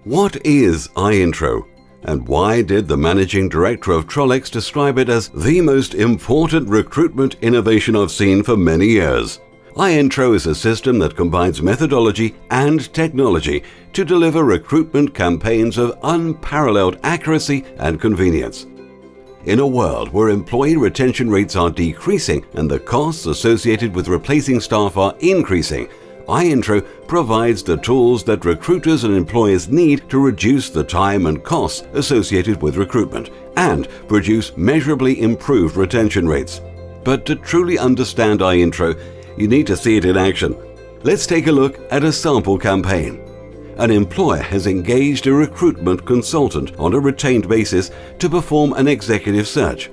What is iIntro, and why did the managing director of Trollex describe it as the most important recruitment innovation I've seen for many years? iIntro is a system that combines methodology and technology to deliver recruitment campaigns of unparalleled accuracy and convenience. In a world where employee retention rates are decreasing and the costs associated with replacing staff are increasing, iIntro provides the tools that recruiters and employers need to reduce the time and costs associated with recruitment and produce measurably improved retention rates. But to truly understand iIntro, you need to see it in action. Let's take a look at a sample campaign. An employer has engaged a recruitment consultant on a retained basis to perform an executive search.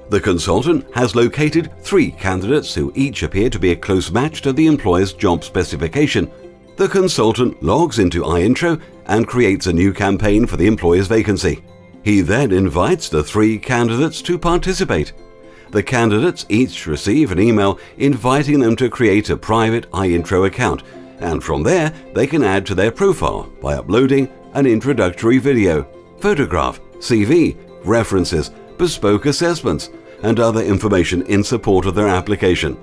The consultant has located 3 candidates who each appear to be a close match to the employer's job specification. The consultant logs into iIntro and creates a new campaign for the employer's vacancy. He then invites the 3 candidates to participate. The candidates each receive an email inviting them to create a private iIntro account, and from there they can add to their profile by uploading an introductory video, photograph, CV, references, bespoke assessments, and other information in support of their application.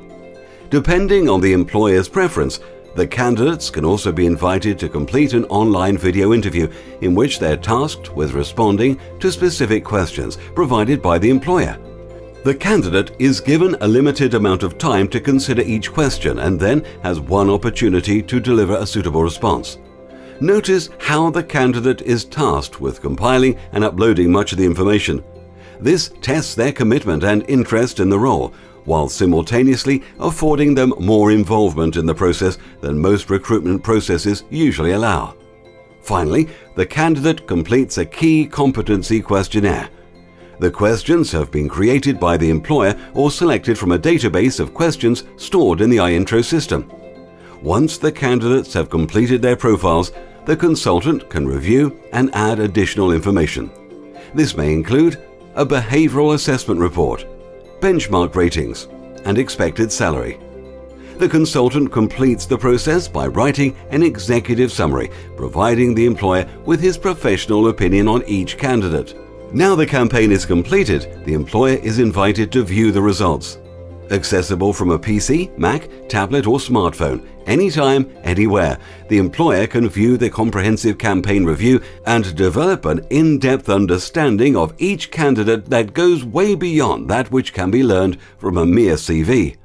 Depending on the employer's preference, the candidates can also be invited to complete an online video interview in which they're tasked with responding to specific questions provided by the employer. The candidate is given a limited amount of time to consider each question and then has one opportunity to deliver a suitable response. Notice how the candidate is tasked with compiling and uploading much of the information. This tests their commitment and interest in the role, while simultaneously affording them more involvement in the process than most recruitment processes usually allow. Finally, the candidate completes a key competency questionnaire. The questions have been created by the employer or selected from a database of questions stored in the iIntro system. Once the candidates have completed their profiles, the consultant can review and add additional information. This may include a behavioral assessment report, benchmark ratings, and expected salary. The consultant completes the process by writing an executive summary, providing the employer with his professional opinion on each candidate. Now the campaign is completed, the employer is invited to view the results. Accessible from a PC, Mac, tablet, or smartphone, anytime, anywhere, the employer can view the comprehensive campaign review and develop an in-depth understanding of each candidate that goes way beyond that which can be learned from a mere CV.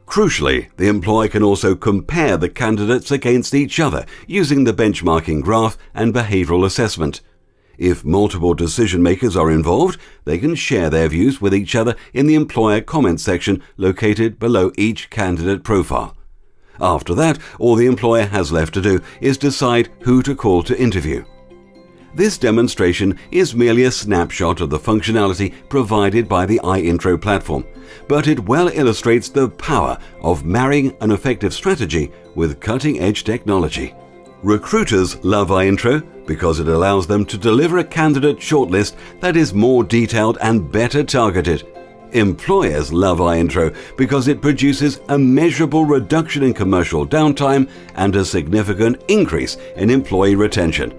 Crucially, the employer can also compare the candidates against each other using the benchmarking graph and behavioral assessment. If multiple decision makers are involved, they can share their views with each other in the employer comment section located below each candidate profile. After that, all the employer has left to do is decide who to call to interview. This demonstration is merely a snapshot of the functionality provided by the iIntro platform, but it well illustrates the power of marrying an effective strategy with cutting-edge technology. Recruiters love iIntro because it allows them to deliver a candidate shortlist that is more detailed and better targeted. Employers love iIntro because it produces a measurable reduction in commercial downtime and a significant increase in employee retention.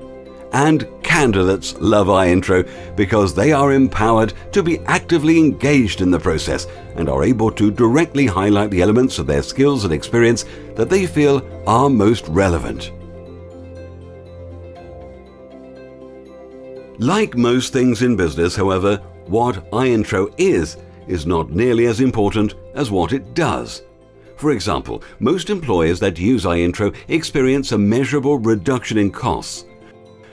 And candidates love iIntro because they are empowered to be actively engaged in the process and are able to directly highlight the elements of their skills and experience that they feel are most relevant. Like most things in business, however, what iIntro is not nearly as important as what it does. For example, most employers that use iIntro experience a measurable reduction in costs.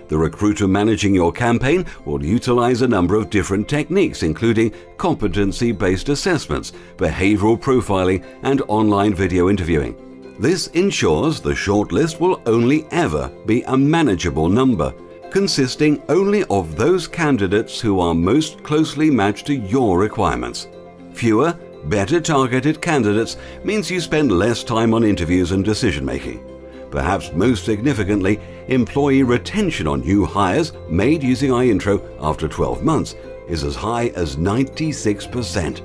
The recruiter managing your campaign will utilize a number of different techniques, including competency-based assessments, behavioral profiling, and online video interviewing. This ensures the shortlist will only ever be a manageable number, consisting only of those candidates who are most closely matched to your requirements. Fewer, better targeted candidates means you spend less time on interviews and decision-making. Perhaps most significantly, employee retention on new hires made using iIntro after 12 months is as high as 96%.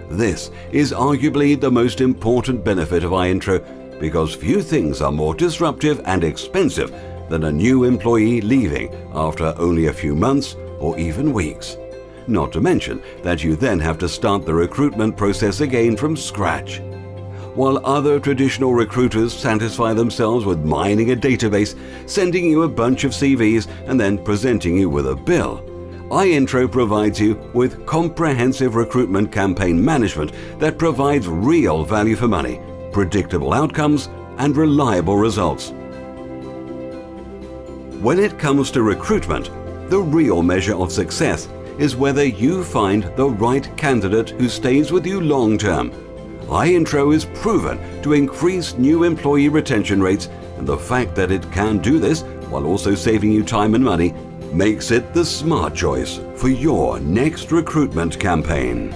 This is arguably the most important benefit of iIntro because few things are more disruptive and expensive than a new employee leaving after only a few months or even weeks. Not to mention that you then have to start the recruitment process again from scratch. While other traditional recruiters satisfy themselves with mining a database, sending you a bunch of CVs, and then presenting you with a bill, iIntro provides you with comprehensive recruitment campaign management that provides real value for money, predictable outcomes, and reliable results. When it comes to recruitment, the real measure of success is whether you find the right candidate who stays with you long term. iIntro is proven to increase new employee retention rates, and the fact that it can do this while also saving you time and money makes it the smart choice for your next recruitment campaign.